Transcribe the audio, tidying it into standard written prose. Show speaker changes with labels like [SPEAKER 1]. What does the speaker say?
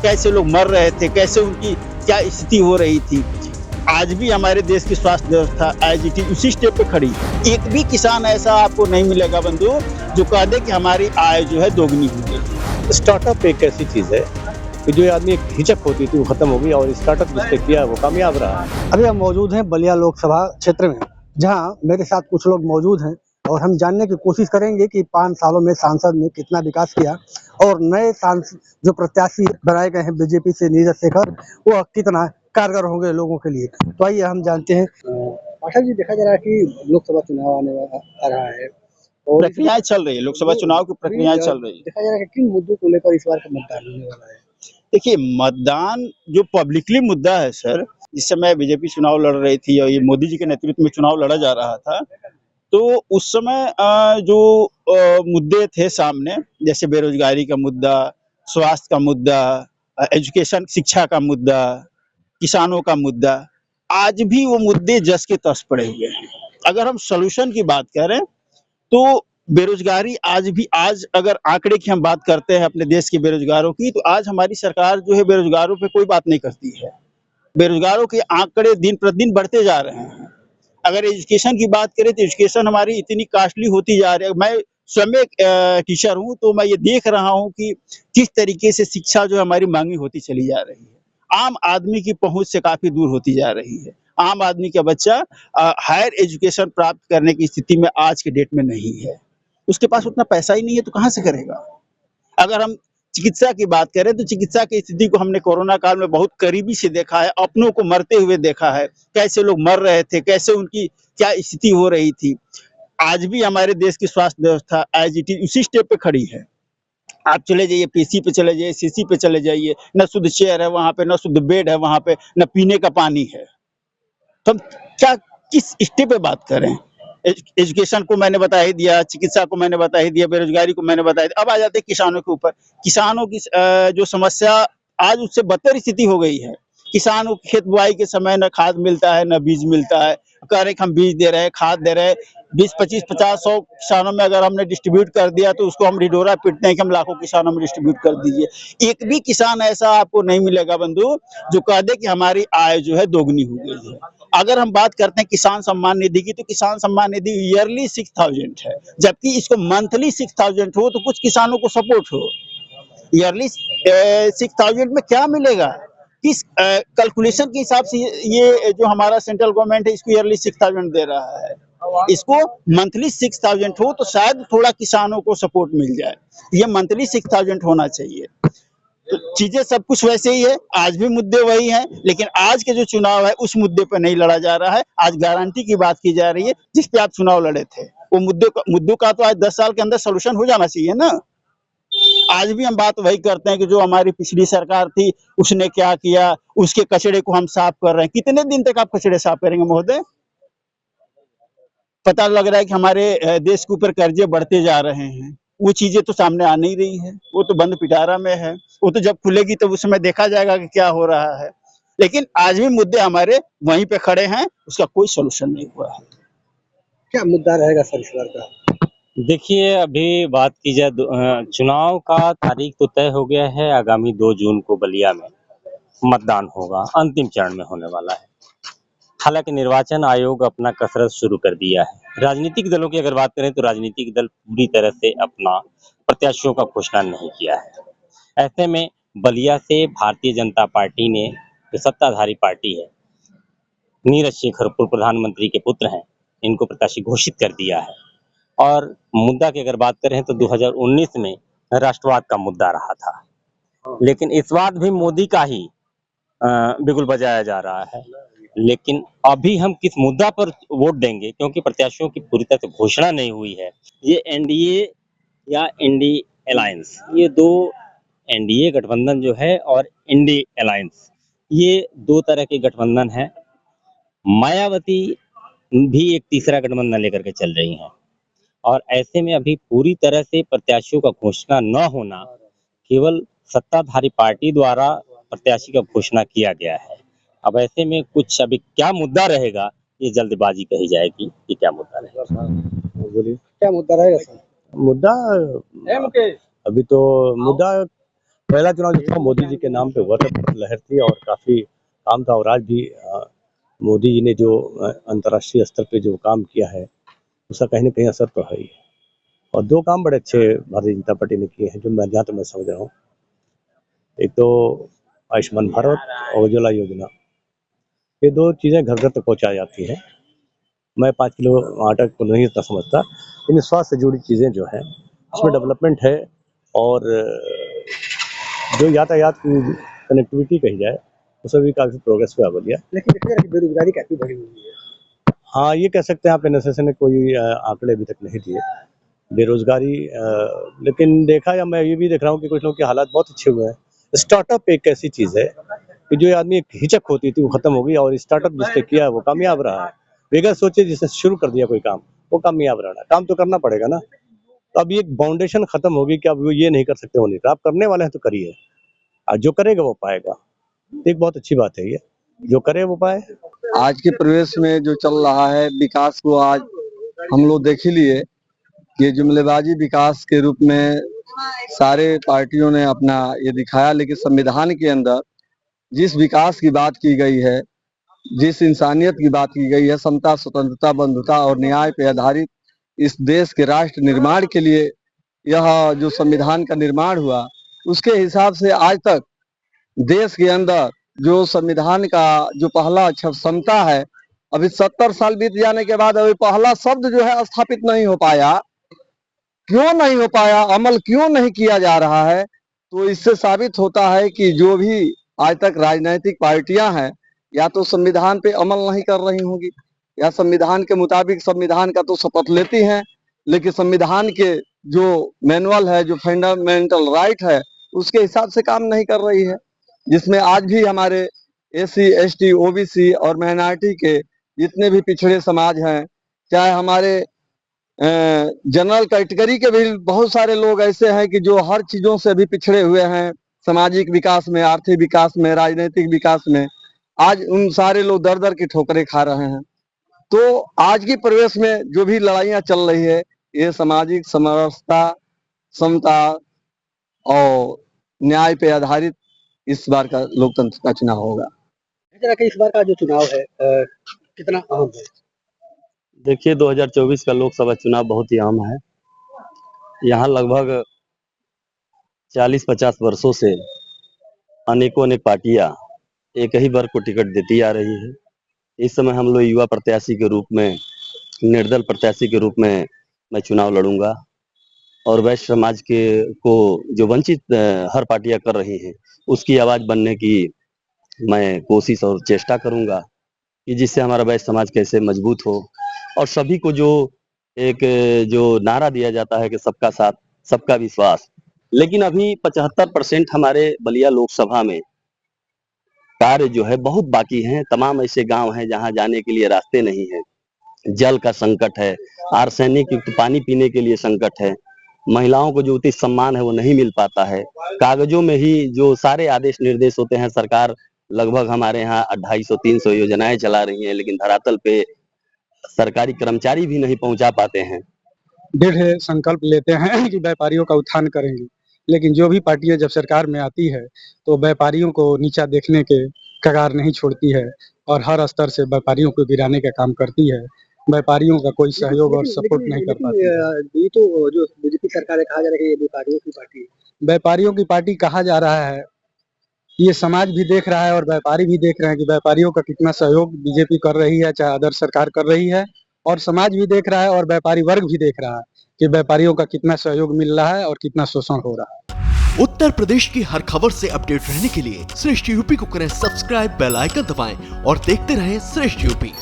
[SPEAKER 1] कैसे लोग मर रहे थे, कैसे उनकी क्या स्थिति हो रही थी। आज भी हमारे देश की स्वास्थ्य व्यवस्था एज इट इज उसी स्टेप पे खड़ी है। एक भी किसान ऐसा आपको नहीं मिलेगा बंधु जो कह दे कि हमारी आय जो है दोगुनी हो गई।
[SPEAKER 2] स्टार्टअप एक ऐसी चीज है कि जो आदमी एक हिचक होती थी वो खत्म हो गई और स्टार्टअप जिसने किया वो कामयाब रहा है।
[SPEAKER 3] अभी हम मौजूद हैं बलिया लोकसभा क्षेत्र में, जहां मेरे साथ कुछ लोग मौजूद हैं और हम जानने की कोशिश करेंगे कि 5 सालों में सांसद ने कितना विकास किया और नए सांसद जो प्रत्याशी बनाए गए हैं बीजेपी से नीरज शेखर, वो कितना कारगर होंगे लोगों के लिए। तो आइए हम जानते हैं। पाठक जी, देखा जा रहा है कि लोकसभा चुनाव आने वाला आ रहा है और
[SPEAKER 1] प्रक्रियाएं चल रही है, लोकसभा चुनाव की प्रक्रियाएं चल रही है।
[SPEAKER 3] देखा जा रहा है कि किन मुद्दों को लेकर इस बार का मतदान होने वाला है।
[SPEAKER 1] देखिए, मतदान जो पब्लिकली मुद्दा है सर, जिस समय बीजेपी चुनाव लड़ रही थी और ये मोदी जी के नेतृत्व में चुनाव लड़ा जा रहा था, तो उस समय जो मुद्दे थे सामने, जैसे बेरोजगारी का मुद्दा, स्वास्थ्य का मुद्दा, एजुकेशन शिक्षा का मुद्दा, किसानों का मुद्दा, आज भी वो मुद्दे जस के तस पड़े हुए हैं। अगर हम सॉल्यूशन की बात करें तो बेरोजगारी आज अगर आंकड़े की हम बात करते हैं अपने देश के बेरोजगारों की, तो आज हमारी सरकार जो है बेरोजगारों पे कोई बात नहीं करती है। बेरोजगारों के आंकड़े दिन प्रतिदिन बढ़ते जा रहे हैं। अगर एजुकेशन की बात करें तो एजुकेशन हमारी इतनी कॉस्टली होती जा रही है। मैं स्वयं एक टीचर हूँ, तो मैं ये देख रहा हूँ कि किस तरीके से शिक्षा जो हमारी मांगी होती चली जा रही है। आम आदमी की पहुंच से काफी दूर होती जा रही है। आम आदमी का बच्चा हायर एजुकेशन प्राप्त करने की स्थिति में आज के डेट में नहीं है। उसके पास उतना पैसा ही नहीं है, तो कहाँ से करेगा। अगर हम चिकित्सा की बात करें तो चिकित्सा की स्थिति को हमने कोरोना काल में बहुत करीबी से देखा है, अपनों को मरते हुए देखा है, कैसे लोग मर रहे थे, कैसे उनकी क्या स्थिति हो रही थी। आज भी हमारे देश की स्वास्थ्य व्यवस्था एज इट इज उसी स्टेप पे खड़ी है। आप चले जाइए, पीसी पे चले जाइए, सीसी पे चले जाइए, न शुद्ध चेयर है वहां पे, न शुद्ध बेड है वहां पे, न पीने का पानी है। तो हम क्या किस स्टेप पे बात करें। एजुकेशन को मैंने बता ही दिया, चिकित्सा को मैंने बता ही दिया, बेरोजगारी को मैंने बता ही दिया। अब आ जाते हैं किसानों के ऊपर। किसानों की जो समस्या आज उससे बदतर स्थिति हो गई है। किसानों को खेत बुआई के समय न खाद मिलता है, न बीज मिलता है। कह रहे कि हम बीज दे रहे हैं, खाद दे रहे हैं, 20, 25, 50, 100 किसानों में अगर हमने डिस्ट्रीब्यूट कर दिया तो उसको हम ढिढोरा पीटते हैं कि हम लाखों किसानों में डिस्ट्रीब्यूट कर दीजिए। एक भी किसान ऐसा आपको नहीं मिलेगा बंधु जो कह दे कि हमारी आय जो है दोगुनी हो गई है। अगर हम बात करते हैं किसान सम्मान निधि की, तो किसान सम्मान निधि ईयरली 6000 है, जबकि इसको मंथली 6000 हो तो कुछ किसानों को सपोर्ट हो। ईयरली 6000 में क्या मिलेगा, किस कैलकुलेशन के हिसाब से ये जो हमारा सेंट्रल गवर्नमेंट है इसको ईयरली 6000 दे रहा है। इसको मंथली 6000 हो तो शायद थोड़ा किसानों को सपोर्ट मिल जाए। ये मंथली 6000 होना चाहिए। तो चीजें सब कुछ वैसे ही है, आज भी मुद्दे वही हैं, लेकिन आज के जो चुनाव है उस मुद्दे पर नहीं लड़ा जा रहा है। आज गारंटी की बात की जा रही है, जिस पे आप चुनाव लड़े थे वो मुद्दों का तो आज 10 साल के अंदर सोल्यूशन हो जाना चाहिए ना। आज भी हम बात वही करते हैं कि जो हमारी पिछली सरकार थी उसने क्या किया, उसके कचड़े को हम साफ कर रहे हैं। कितने दिन तक आप कचड़े साफ करेंगे महोदय। पता लग रहा है कि हमारे देश के ऊपर कर्जे बढ़ते जा रहे हैं। वो चीजें तो सामने आ नहीं रही है, वो तो बंद पिटारा में है। वो तो जब खुलेगी तब उस समय देखा जाएगा कि क्या हो रहा है। लेकिन आज भी मुद्दे हमारे वहीं पे खड़े हैं, उसका कोई सोल्यूशन नहीं हुआ है।
[SPEAKER 3] क्या मुद्दा रहेगा सर इस बार का।
[SPEAKER 2] देखिए, अभी बात की जाए चुनाव का तारीख तो तय हो गया है। आगामी 2 जून को बलिया में मतदान होगा, अंतिम चरण में होने वाला है। हालांकि निर्वाचन आयोग अपना कसरत शुरू कर दिया है। राजनीतिक दलों की अगर बात करें तो राजनीतिक दल पूरी तरह से अपना प्रत्याशियों का घोषणा नहीं किया है। ऐसे में बलिया से भारतीय जनता पार्टी ने, जो सत्ताधारी पार्टी है, नीरज शेखर पूर्व प्रधानमंत्री के पुत्र हैं, इनको प्रत्याशी घोषित कर दिया है। और मुद्दा की अगर बात करें तो 2019 में राष्ट्रवाद का मुद्दा रहा था, लेकिन इस बार भी मोदी का ही बिगुल बजाया जा रहा है। लेकिन अभी हम किस मुद्दा पर वोट देंगे, क्योंकि प्रत्याशियों की पूरी तरह से घोषणा नहीं हुई है। ये एनडीए या इंडी अलायंस, ये दो, एनडीए गठबंधन जो है और इंडी अलायंस, ये 2 तरह के गठबंधन है। मायावती भी एक तीसरा गठबंधन लेकर के चल रही हैं और ऐसे में अभी पूरी तरह से प्रत्याशियों का घोषणा न होना, केवल सत्ताधारी पार्टी द्वारा प्रत्याशी का घोषणा किया गया है। अब ऐसे में कुछ अभी क्या मुद्दा रहेगा, ये जल्दबाजी कही जाएगी कि क्या मुद्दा रहेगा।
[SPEAKER 3] बोलिए, क्या मुद्दा रहेगा सर।
[SPEAKER 2] मुद्दा अभी तो मुद्दा
[SPEAKER 4] पहला चुनाव जो था मोदी जी के नाम पे हुआ था, बहुत लहर थी और काफ़ी काम था। और आज भी मोदी जी ने जो अंतर्राष्ट्रीय स्तर पे जो काम किया है उसका कहीं ना कहीं असर तो है ही। और दो काम बड़े अच्छे भारतीय जनता पार्टी ने किए हैं, जो मैं जहाँ तक मैं समझ रहा हूँ। एक तो आयुष्मान भारत और उज्ज्वला योजना, ये दो चीज़ें घर घर तक पहुँचाई जाती है। मैं 5 किलो आटा को नहीं इतना समझता, लेकिन स्वास्थ्य से जुड़ी चीज़ें जो हैं उसमें डेवलपमेंट है। और जो यातायात की कनेक्टिविटी कही जाए उसमें भी काफ़ी प्रोग्रेस हुआ बढ़िया।
[SPEAKER 3] लेकिन देखिए कि बेरोजगारी काफी बढ़ी हुई है।
[SPEAKER 4] हाँ, ये कह सकते हैं आप। एनएसएस ने कोई आंकड़े अभी तक नहीं दिए बेरोजगारी, लेकिन देखा या मैं ये भी देख रहा हूँ कि कुछ लोगों के हालात बहुत अच्छे हुए हैं। स्टार्टअप एक ऐसी चीज़ है कि जो आदमी एक हिचक होती थी वो खत्म हो गई, और स्टार्टअप जिसने किया है वो कामयाब रहा है। बगैर सोचे जिसने शुरू कर दिया कोई काम, वो कामयाब रहा। काम तो करना पड़ेगा ना। तो अब ये बाउंडेशन खत्म होगी कि अब वो ये नहीं कर सकते, वो नहीं। आप करने वाले हैं तो करिए, और जो करेगा वो पाएगा। एक बहुत अच्छी बात है ये, जो करे वो पाए।
[SPEAKER 5] आज के प्रवेश में जो चल रहा है विकास को आज हम लोग देख ही लिए कि जुमलेबाजी विकास के रूप में सारे पार्टियों ने अपना ये दिखाया, लेकिन संविधान के अंदर जिस विकास की बात की गई है, जिस इंसानियत की बात की गई है, समता, स्वतंत्रता, बंधुता और न्याय पे आधारित इस देश के राष्ट्र निर्माण के लिए यह जो संविधान का निर्माण हुआ, उसके हिसाब से आज तक देश के अंदर जो संविधान का जो पहला अक्षर समता है, अभी 70 साल बीत जाने के बाद अभी पहला शब्द जो है स्थापित नहीं हो पाया। क्यों नहीं हो पाया, अमल क्यों नहीं किया जा रहा है? तो इससे साबित होता है कि जो भी आज तक राजनीतिक पार्टियां हैं, या तो संविधान पे अमल नहीं कर रही होंगी, या संविधान के मुताबिक संविधान का तो शपथ लेती हैं, लेकिन संविधान के जो मैनुअल है, जो फंडामेंटल राइट है, उसके हिसाब से काम नहीं कर रही है। जिसमें आज भी हमारे एससी, एसटी, ओबीसी और माइनॉरिटी के जितने भी पिछड़े समाज हैं, चाहे हमारे जनरल कैटेगरी के भी बहुत सारे लोग ऐसे हैं कि जो हर चीजों से भी पिछड़े हुए हैं, सामाजिक विकास में, आर्थिक विकास में, राजनीतिक विकास में। आज उन सारे लोग दर दर की ठोकरें खा रहे हैं। तो आज की परिवेश में जो भी लड़ाइयां चल रही है, ये सामाजिक समरसता, समता और न्याय पे आधारित इस बार का लोकतंत्र का चुनाव होगा।
[SPEAKER 3] इस बार का जो चुनाव है कितना अहम है?
[SPEAKER 6] देखिए, 2024 का लोकसभा चुनाव बहुत ही अहम है। यहाँ लगभग 40-50 वर्षों से अनेकों अनेक पार्टियां एक ही वर्ग को टिकट देती आ रही है। इस समय हम लोग युवा प्रत्याशी के रूप में, निर्दल प्रत्याशी के रूप में मैं चुनाव लड़ूंगा, और वैश्य समाज के को जो वंचित हर पार्टियां कर रही हैं, उसकी आवाज बनने की मैं कोशिश और चेष्टा करूंगा कि जिससे हमारा वैश्य समाज कैसे मजबूत हो। और सभी को जो एक जो नारा दिया जाता है कि सबका साथ, सबका विश्वास, लेकिन अभी 75% हमारे बलिया लोकसभा में कार्य जो है बहुत बाकी हैं। तमाम ऐसे गांव हैं जहां जाने के लिए रास्ते नहीं है, जल का संकट है, आर्सेनिक युक्त पानी पीने के लिए संकट है, महिलाओं को जो उचित सम्मान है वो नहीं मिल पाता है। कागजों में ही जो सारे आदेश निर्देश होते हैं, सरकार लगभग हमारे यहाँ 250-300 योजनाएं चला रही हैं, लेकिन धरातल पे सरकारी कर्मचारी भी नहीं पहुंचा पाते हैं।
[SPEAKER 7] दृढ़ संकल्प लेते हैं कि व्यापारियों का उत्थान करेंगे, लेकिन जो भी पार्टियां जब सरकार में आती है तो व्यापारियों को नीचा देखने के कगार नहीं छोड़ती है, और हर स्तर से व्यापारियों को गिराने का काम करती है। व्यापारियों का कोई सहयोग और सपोर्ट नहीं कर पाती है।
[SPEAKER 3] ये तो जो बीजेपी सरकार है, कहा जा रहा है ये व्यापारियों की पार्टी है।
[SPEAKER 7] व्यापारियों की पार्टी कहा जा रहा है, ये समाज भी देख रहा है और व्यापारी भी देख रहे हैं कि व्यापारियों का कितना सहयोग बीजेपी कर रही है, चाहे अदर सरकार कर रही है, और समाज भी देख रहा है और व्यापारी वर्ग भी देख रहा है कि व्यापारियों का कितना सहयोग मिल रहा है और कितना शोषण हो रहा है।
[SPEAKER 8] उत्तर प्रदेश की हर खबर से अपडेट रहने के लिए श्रेष्ठ यूपी को करें सब्सक्राइब, बेल आइकन दबाएं और देखते रहें श्रेष्ठ यूपी।